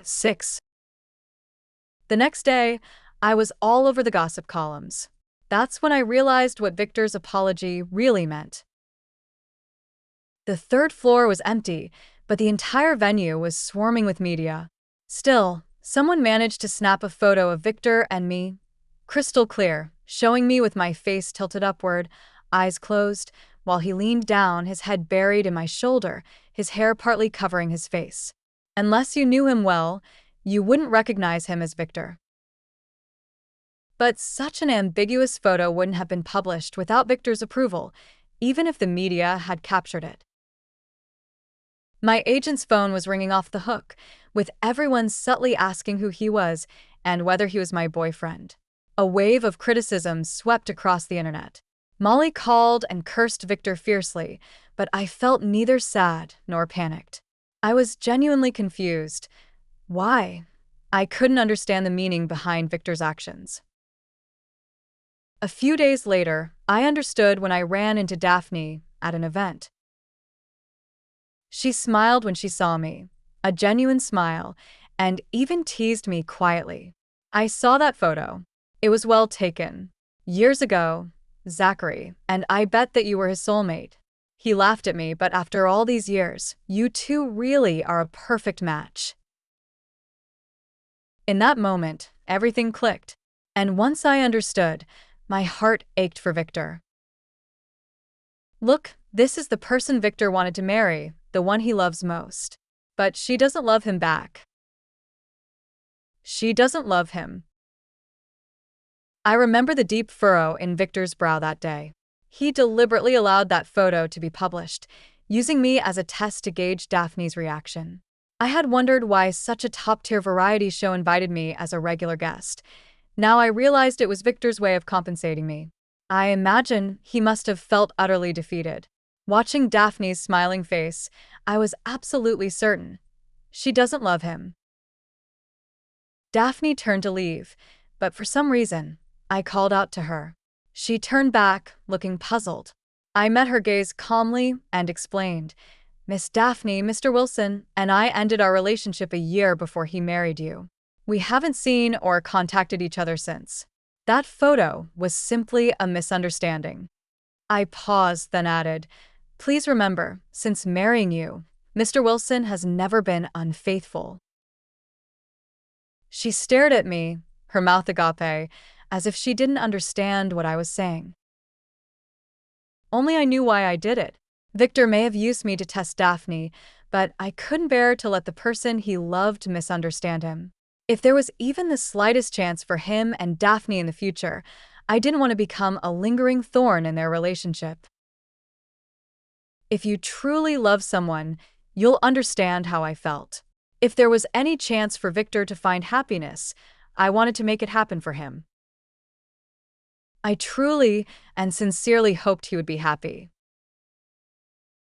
6. The next day, I was all over the gossip columns. That's when I realized what Victor's apology really meant. The third floor was empty, but the entire venue was swarming with media. Still, someone managed to snap a photo of Victor and me, crystal clear, showing me with my face tilted upward, eyes closed, while he leaned down, his head buried in my shoulder, his hair partly covering his face. Unless you knew him well, you wouldn't recognize him as Victor. But such an ambiguous photo wouldn't have been published without Victor's approval, even if the media had captured it. My agent's phone was ringing off the hook, with everyone subtly asking who he was and whether he was my boyfriend. A wave of criticism swept across the internet. Molly called and cursed Victor fiercely, but I felt neither sad nor panicked. I was genuinely confused. Why? I couldn't understand the meaning behind Victor's actions. A few days later, I understood when I ran into Daphne at an event. She smiled when she saw me, a genuine smile, and even teased me quietly. I saw that photo. It was well taken. Years ago, Zachary, and I bet that you were his soulmate. He laughed at me, but after all these years, you two really are a perfect match. In that moment, everything clicked, and once I understood, my heart ached for Victor. Look, this is the person Victor wanted to marry, the one he loves most. But she doesn't love him back. She doesn't love him. I remember the deep furrow in Victor's brow that day. He deliberately allowed that photo to be published, using me as a test to gauge Daphne's reaction. I had wondered why such a top-tier variety show invited me as a regular guest. Now I realized it was Victor's way of compensating me. I imagine he must have felt utterly defeated. Watching Daphne's smiling face, I was absolutely certain. She doesn't love him. Daphne turned to leave, but for some reason, I called out to her. She turned back, looking puzzled. I met her gaze calmly and explained, Miss Daphne, Mr. Wilson and I ended our relationship a year before he married you. We haven't seen or contacted each other since. That photo was simply a misunderstanding. I paused, then added, Please remember, since marrying you, Mr. Wilson has never been unfaithful. She stared at me, her mouth agape, as if she didn't understand what I was saying. Only I knew why I did it. Victor may have used me to test Daphne, but I couldn't bear to let the person he loved misunderstand him. If there was even the slightest chance for him and Daphne in the future, I didn't want to become a lingering thorn in their relationship. If you truly love someone, you'll understand how I felt. If there was any chance for Victor to find happiness, I wanted to make it happen for him. I truly and sincerely hoped he would be happy.